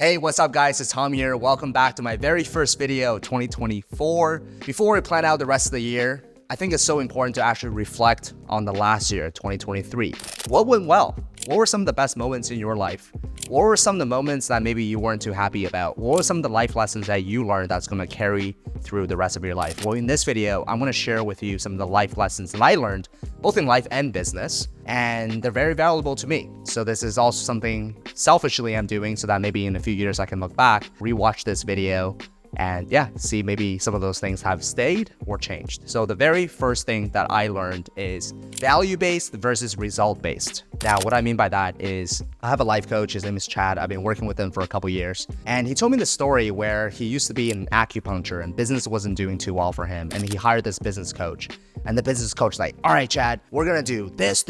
Hey, what's up guys? It's Tom here. Welcome back to my very first video, 2024. Before we plan out the rest of the year, I think it's so important to actually reflect on the last year, 2023. What went well? What were some of the best moments in your life? What were some of the moments that maybe you weren't too happy about? What were some of the life lessons that you learned that's going to carry through the rest of your life? Well, in this video, I'm going to share with you some of the life lessons that I learned, both in life and business, and they're very valuable to me. So this is also something selfishly I'm doing so that maybe in a few years I can look back, rewatch this video, and see maybe some of those things have stayed or changed. So the very first thing that I learned is value-based versus result-based. Now, what I mean by that is I have a life coach. His name is Chad. I've been working with him for a couple years. And he told me the story where he used to be in acupuncture and business wasn't doing too well for him. And he hired this business coach. And the business coach like, all right, Chad, we're going to do this.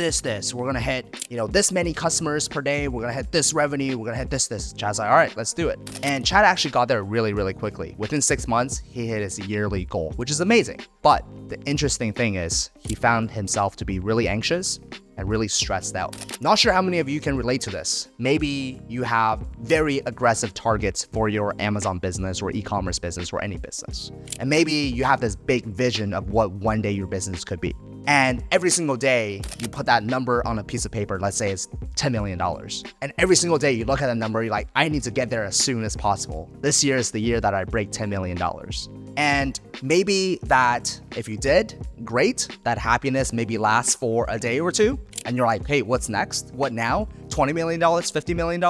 We're going to hit, this many customers per day. We're going to hit this revenue. We're going to hit this. Chad's like, all right, let's do it. And Chad actually got there really, really quickly. Within 6 months, he hit his yearly goal, which is amazing. But the interesting thing is he found himself to be really anxious and really stressed out. Not sure how many of you can relate to this. Maybe you have very aggressive targets for your Amazon business or e-commerce business or any business. And maybe you have this big vision of what one day your business could be. And every single day you put that number on a piece of paper, let's say it's $10 million. And every single day you look at the number, you're like, I need to get there as soon as possible. This year is the year that I break $10 million. And maybe that if you did, great, that happiness maybe lasts for a day or two. And you're like, hey, what's next? What now? $20 million, $50 million?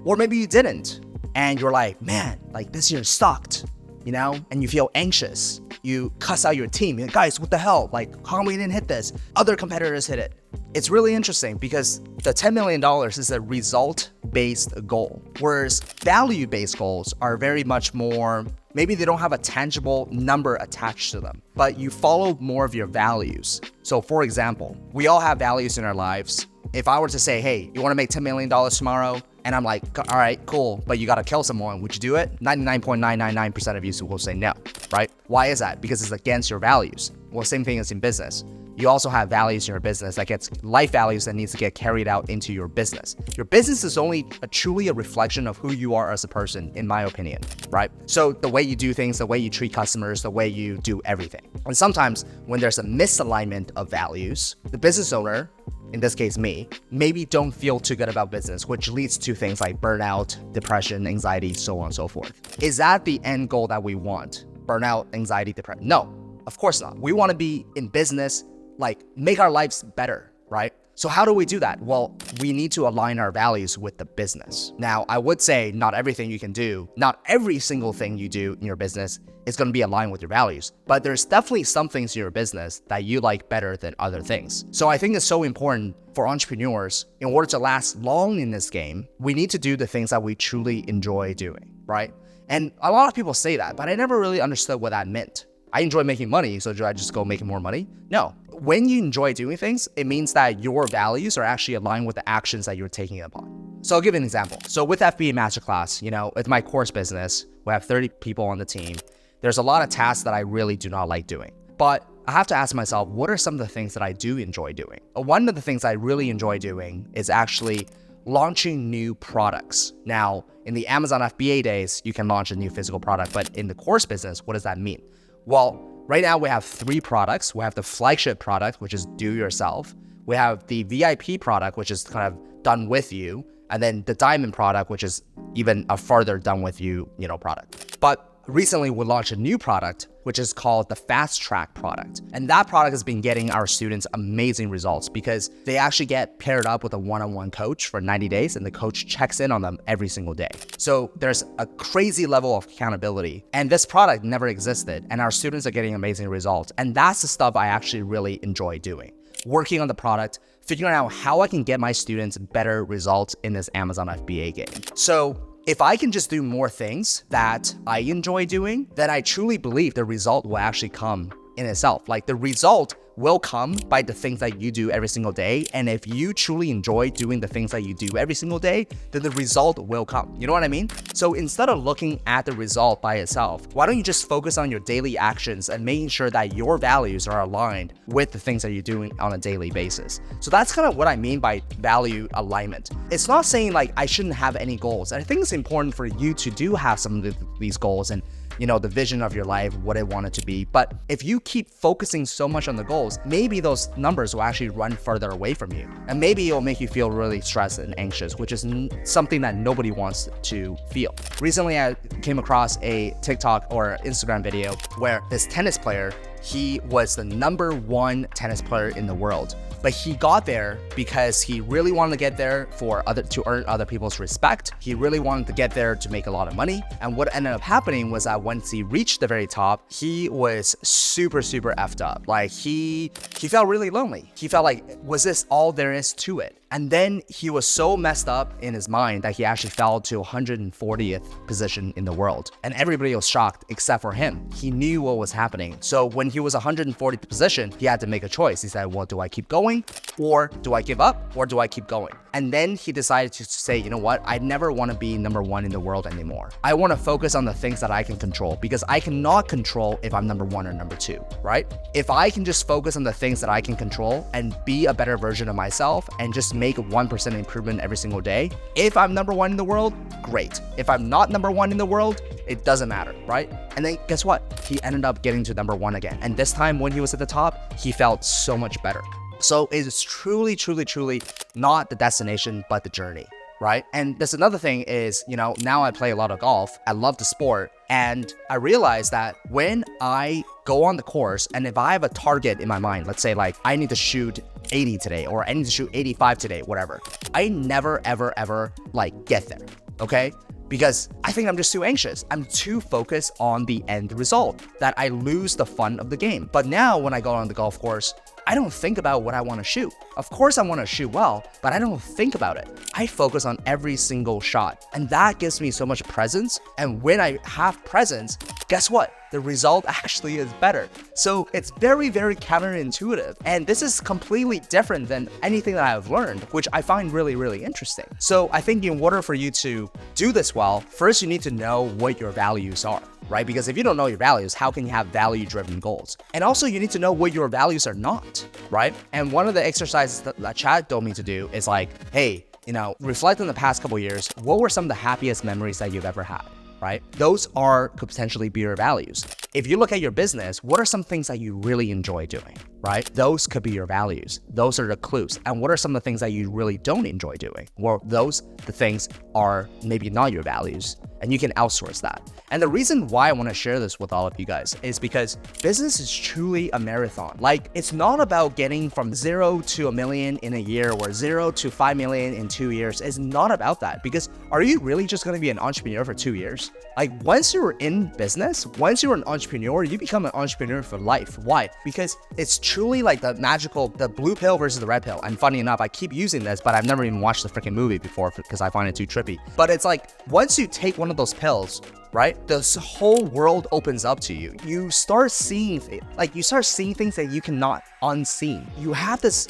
Or maybe you didn't. And you're like, man, like this year sucked, and you feel anxious. You cuss out your team. You're like, guys, what the hell? Like, how come we didn't hit this? Other competitors hit it. It's really interesting because the $10 million is a result-based goal, whereas value-based goals are very much more, maybe they don't have a tangible number attached to them, but you follow more of your values. So for example, we all have values in our lives. If I were to say, hey, you want to make $10 million tomorrow? And I'm like, all right, cool, but you got to kill someone. Would you do it? 99.999% of you will say no, right? Why is that? Because it's against your values. Well, same thing as in business. You also have values in your business that gets life values that needs to get carried out into your business. Your business is only truly a reflection of who you are as a person, in my opinion, right? So the way you do things, the way you treat customers, the way you do everything. And sometimes when there's a misalignment of values, the business owner, in this case me, maybe don't feel too good about business, which leads to things like burnout, depression, anxiety, so on and so forth. Is that the end goal that we want? Burnout, anxiety, depression? No, of course not. We want to be in business, like make our lives better, right? So how do we do that? Well, we need to align our values with the business. Now, I would say not everything you can do, not every single thing you do in your business is going to be aligned with your values, but there's definitely some things in your business that you like better than other things. So I think it's so important for entrepreneurs, in order to last long in this game, we need to do the things that we truly enjoy doing, right? And a lot of people say that, but I never really understood what that meant. I enjoy making money, so do I just go making more money? No. When you enjoy doing things, it means that your values are actually aligned with the actions that you're taking upon. So I'll give you an example. So with FBA Masterclass, with my course business, we have 30 people on the team. There's a lot of tasks that I really do not like doing. But I have to ask myself, what are some of the things that I do enjoy doing? One of the things I really enjoy doing is actually launching new products. Now, in the Amazon FBA days, you can launch a new physical product, but in the course business, what does that mean? Well, right now we have 3 products. We have the flagship product, which is do yourself. We have the VIP product, which is kind of done with you. And then the diamond product, which is even a further done with you, product. But recently we launched a new product, which is called the fast track product. And that product has been getting our students amazing results because they actually get paired up with a one-on-one coach for 90 days and the coach checks in on them every single day. So there's a crazy level of accountability, and this product never existed and our students are getting amazing results. And that's the stuff I actually really enjoy doing. Working on the product, figuring out how I can get my students better results in this Amazon FBA game. So if I can just do more things that I enjoy doing, then I truly believe the result will actually come in itself. Like the result will come by the things that you do every single day. And if you truly enjoy doing the things that you do every single day, then the result will come. You know what I mean? So instead of looking at the result by itself, why don't you just focus on your daily actions and making sure that your values are aligned with the things that you're doing on a daily basis. So that's kind of what I mean by value alignment. It's not saying like I shouldn't have any goals. And I think it's important for you to do have some of these goals and the vision of your life, what I want it to be. But if you keep focusing so much on the goals, maybe those numbers will actually run further away from you. And maybe it'll make you feel really stressed and anxious, which is something that nobody wants to feel. Recently, I came across a TikTok or Instagram video where this tennis player, he was the #1 tennis player in the world. But he got there because he really wanted to get there to earn other people's respect. He really wanted to get there to make a lot of money. And what ended up happening was that once he reached the very top, he was super effed up. Like he felt really lonely. He felt like, was this all there is to it? And then he was so messed up in his mind that he actually fell to 140th position in the world. And everybody was shocked except for him. He knew what was happening. So when he was 140th position, he had to make a choice. He said, well, do I keep going? Or do I give up? Or do I keep going? And then he decided to say, you know what? I never want to be #1 in the world anymore. I want to focus on the things that I can control, because I cannot control if I'm #1 or #2, right? If I can just focus on the things that I can control and be a better version of myself and just make 1% improvement every single day, if I'm #1 in the world, great. If I'm not #1 in the world, it doesn't matter, right? And then guess what? He ended up getting to #1 again. And this time when he was at the top, he felt so much better. So it is truly not the destination, but the journey, right? And there's another thing is, now I play a lot of golf. I love the sport. And I realized that when I go on the course and if I have a target in my mind, let's say like I need to shoot 80 today or I need to shoot 85 today, whatever, I never, ever like get there, okay? Because I think I'm just too anxious. I'm too focused on the end result that I lose the fun of the game. But now when I go on the golf course, I don't think about what I want to shoot. Of course I want to shoot well, but I don't think about it. I focus on every single shot, and that gives me so much presence. And when I have presence, guess what? The result actually is better. So it's very counterintuitive. And this is completely different than anything that I've learned, which I find really interesting. So I think in order for you to do this well, first you need to know what your values are, right? Because if you don't know your values, how can you have value-driven goals? And also you need to know what your values are not, right? And one of the exercises that Chad told me to do is like, hey, reflect on the past couple years. What were some of the happiest memories that you've ever had? Right? Those could potentially be your values. If you look at your business, what are some things that you really enjoy doing, right? Those could be your values. Those are the clues. And what are some of the things that you really don't enjoy doing? Well, the things are maybe not your values, and you can outsource that. And the reason why I want to share this with all of you guys is because business is truly a marathon. Like, it's not about getting from 0 to $1 million in a year or 0 to $5 million in 2 years. It's not about that, because are you really just going to be an entrepreneur for 2 years? Like, once you're in business, once you're an entrepreneur, you become an entrepreneur for life. Why? Because it's truly like the blue pill versus the red pill. And funny enough, I keep using this, but I've never even watched the freaking movie before because I find it too trippy. But it's like, once you take one of those pills, right, this whole world opens up to you. You start seeing things that you cannot unseen. You have this,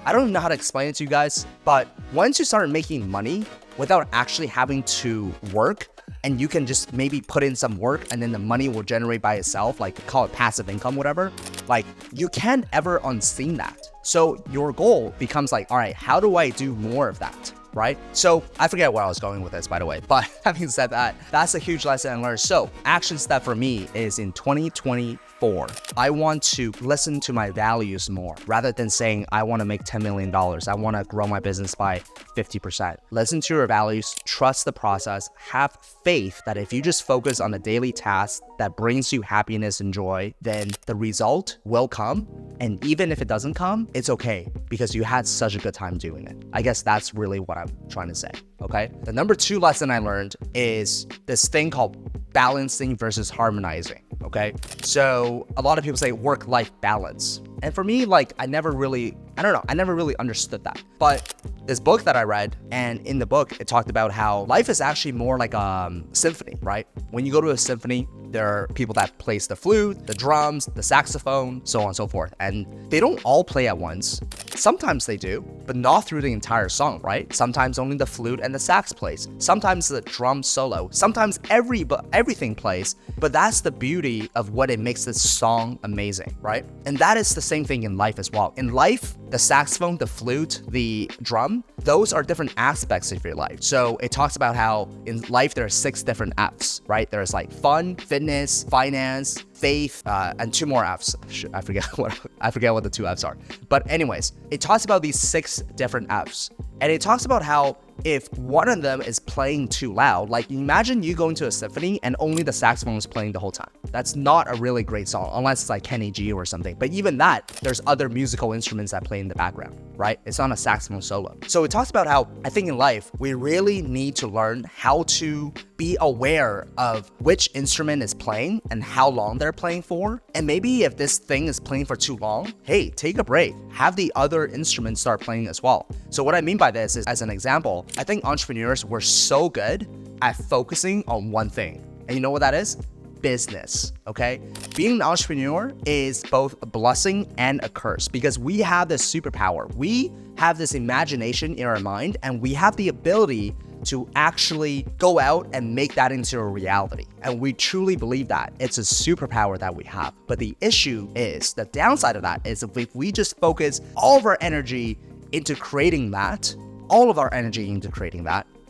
I don't know how to explain it to you guys, but once you start making money without actually having to work, and you can just maybe put in some work and then the money will generate by itself, like call it passive income, whatever, like you can't ever unseen that. So your goal becomes like, all right, how do I do more of that? Right? So I forget where I was going with this, by the way, but having said that, that's a huge lesson I learned. So action step for me is in 2024, I want to listen to my values more rather than saying, I want to make $10 million. I want to grow my business by 50%. Listen to your values, trust the process, have faith that if you just focus on the daily tasks that brings you happiness and joy, then the result will come. And even if it doesn't come, it's okay because you had such a good time doing it. I guess that's really what I'm trying to say, okay? The number 2 lesson I learned is this thing called balancing versus harmonizing, okay? So a lot of people say work-life balance. And for me, like, I never really I don't know. I never really understood that. But this book that I read, and in the book, it talked about how life is actually more like a symphony, right? When you go to a symphony, there are people that plays the flute, the drums, the saxophone, so on and so forth. And they don't all play at once. Sometimes they do, but not through the entire song, right? Sometimes only the flute and the sax plays. Sometimes the drum solo. Sometimes everything plays. But that's the beauty of what it makes this song amazing, right? And that is the same thing in life as well. In life, the saxophone, the flute, the drum, those are different aspects of your life. So it talks about how in life there are 6 different F's, right? There's like fun, fitness, finance, faith, and 2 more F's. I forget what the 2 F's are. But anyways, it talks about these 6 different F's. And it talks about how if one of them is playing too loud, like imagine you going to a symphony and only the saxophone is playing the whole time. That's not a really great song, unless it's like Kenny G or something. But even that, there's other musical instruments that play in the background, right? It's not a saxophone solo. So it talks about how I think in life, we really need to learn how to be aware of which instrument is playing and how long they're playing for. And maybe if this thing is playing for too long, hey, take a break. Have the other instruments start playing as well. So what I mean by this is, as an example, I think entrepreneurs were so good at focusing on one thing. And you know what that is? Business, okay? Being an entrepreneur is both a blessing and a curse because we have this superpower. We have this imagination in our mind and we have the ability to actually go out and make that into a reality. And we truly believe that. It's a superpower that we have. But the issue is, the downside of that is if we just focus all of our energy into creating that,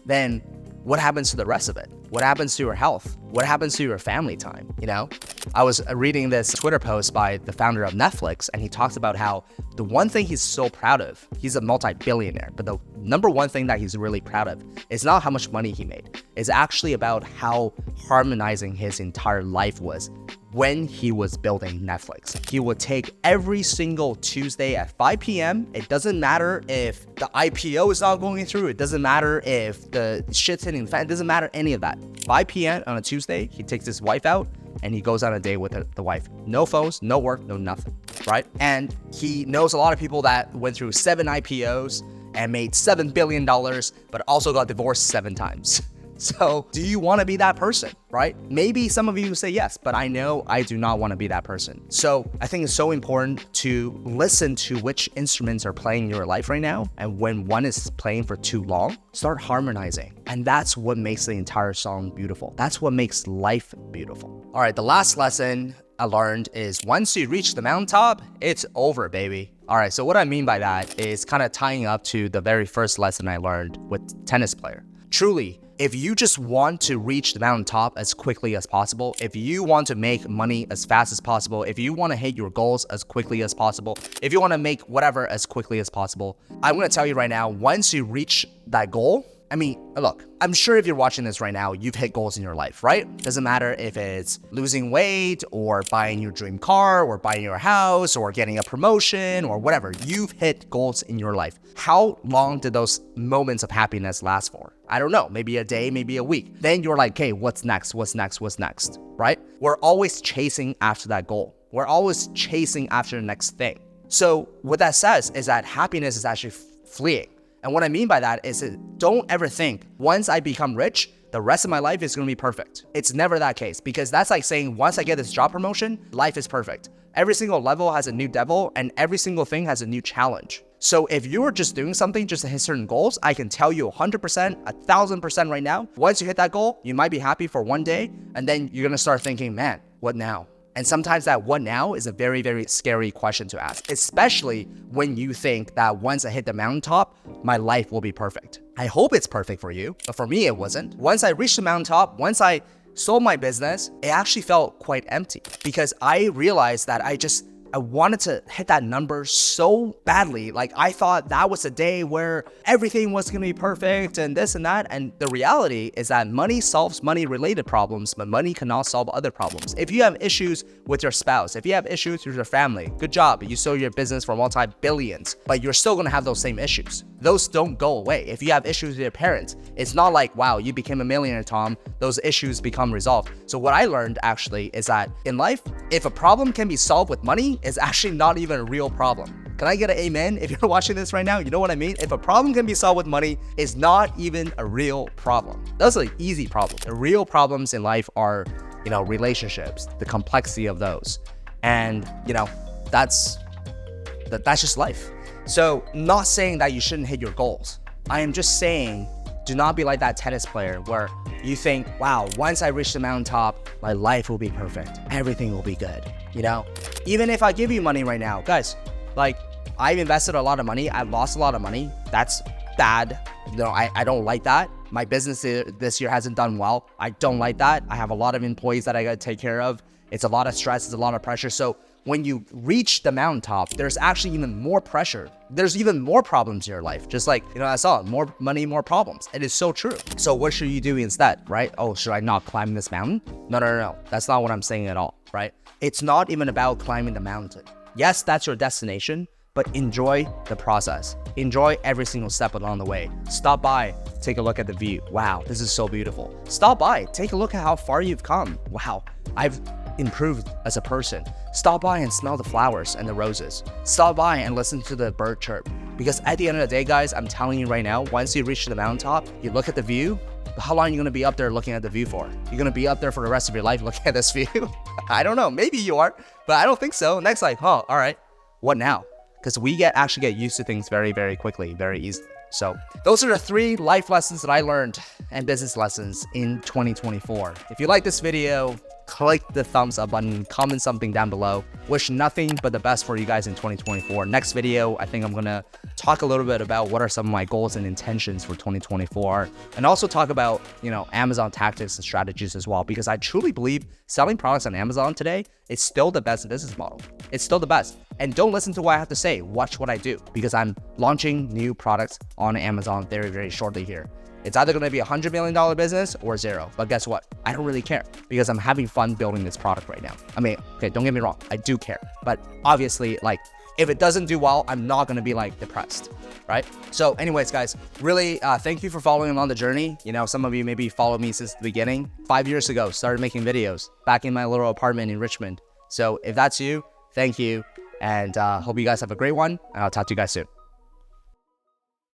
then what happens to the rest of it? What happens to your health? What happens to your family time? You know, I was reading this Twitter post by the founder of Netflix, and he talks about how the one thing he's so proud of, he's a multi-billionaire, but the number one thing that he's really proud of is not how much money he made. It's actually about how harmonizing his entire life was when he was building Netflix. He would take every single Tuesday at 5 p.m. It doesn't matter if the IPO is not going through. It doesn't matter if the shit's hitting the fan. It doesn't matter any of that. 5 p.m. on a Tuesday, he takes his wife out and he goes on a date with the wife. No phones, no work, no nothing, right? And he knows a lot of people that went through 7 IPOs and made $7 billion, but also got divorced 7 times. So do you want to be that person, right? Maybe some of you say yes, but I know I do not want to be that person. So I think it's so important to listen to which instruments are playing in your life right now. And when one is playing for too long, start harmonizing. And that's what makes the entire song beautiful. That's what makes life beautiful. All right, the last lesson I learned is once you reach the mountaintop, it's over, baby. All right, so what I mean by that is kind of tying up to the very first lesson I learned with tennis player. Truly, if you just want to reach the mountaintop as quickly as possible, if you want to make money as fast as possible, if you want to hit your goals as quickly as possible, if you want to make whatever as quickly as possible, I'm going to tell you right now, once you reach that goal, I mean, look, I'm sure if you're watching this right now, you've hit goals in your life, right? Doesn't matter if it's losing weight or buying your dream car or buying your house or getting a promotion or whatever. You've hit goals in your life. How long did those moments of happiness last for? I don't know, maybe a day, maybe a week. Then you're like, okay, what's next? What's next? What's next? Right? We're always chasing after that goal. We're always chasing after the next thing. So what that says is that happiness is actually fleeting. And what I mean by that is don't ever think once I become rich, the rest of my life is going to be perfect. It's never that case, because that's like saying once I get this job promotion, life is perfect. Every single level has a new devil and every single thing has a new challenge. So if you're just doing something just to hit certain goals, I can tell you 100%, 1000% right now, once you hit that goal, you might be happy for one day and then you're going to start thinking, man, what now? And sometimes that what now is a very, very scary question to ask, especially when you think that once I hit the mountaintop, my life will be perfect. I hope it's perfect for you, but for me, it wasn't. Once I reached the mountaintop, once I sold my business, it actually felt quite empty because I realized that I wanted to hit that number so badly. Like I thought that was a day where everything was going to be perfect and this and that. And the reality is that money solves money related problems, but money cannot solve other problems. If you have issues with your spouse, if you have issues with your family, good job. You sold your business for multi-billions, but you're still going to have those same issues. Those don't go away. If you have issues with your parents, it's not like, wow, you became a millionaire, Tom. Those issues become resolved. So what I learned actually is that in life, if a problem can be solved with money, it's actually not even a real problem. Can I get an amen if you're watching this right now? You know what I mean? If a problem can be solved with money, it's not even a real problem. That's an easy problem. The real problems in life are, relationships, the complexity of those. And, that's just life. So not saying that you shouldn't hit your goals. I am just saying, do not be like that tennis player where you think, wow, once I reach the mountaintop, my life will be perfect. Everything will be good. Even if I give you money right now, guys, like I've invested a lot of money. I've lost a lot of money. That's bad. I don't like that. My business this year hasn't done well. I don't like that. I have a lot of employees that I got to take care of. It's a lot of stress. It's a lot of pressure. So when you reach the mountaintop, there's actually even more pressure. There's even more problems in your life. Just like, I saw more money, more problems. It is so true. So what should you do instead, right? Oh, should I not climb this mountain? No. That's not what I'm saying at all, right? It's not even about climbing the mountain. Yes, that's your destination, but enjoy the process. Enjoy every single step along the way. Stop by, take a look at the view. Wow, this is so beautiful. Stop by, take a look at how far you've come. Wow, I've improved as a person. Stop by and smell the flowers and the roses. Stop by and listen to the bird chirp. Because at the end of the day, guys, I'm telling you right now, once you reach the mountaintop, you look at the view, how long are you going to be up there looking at the view for? You're going to be up there for the rest of your life looking at this view? I don't know, maybe you are, but I don't think so. Next, all right, what now? Because we actually get used to things very, very quickly, very easily. So those are the 3 life lessons that I learned and business lessons in 2024. If you like this video, click the thumbs up button, comment something down below. Wish nothing but the best for you guys in 2024. Next video, I think I'm going to talk a little bit about what are some of my goals and intentions for 2024, and also talk about, Amazon tactics and strategies as well, because I truly believe selling products on Amazon today is still the best business model. It's still the best. And don't listen to what I have to say. Watch what I do, because I'm launching new products on Amazon very, very shortly here. It's either going to be a $100 million business or 0. But guess what? I don't really care, because I'm having fun building this product right now. I mean, okay, don't get me wrong. I do care. But obviously, if it doesn't do well, I'm not going to be depressed, right? So anyways, guys, really thank you for following along the journey. Some of you maybe followed me since the beginning. 5 years ago, started making videos back in my little apartment in Richmond. So if that's you, thank you. And hope you guys have a great one. And I'll talk to you guys soon.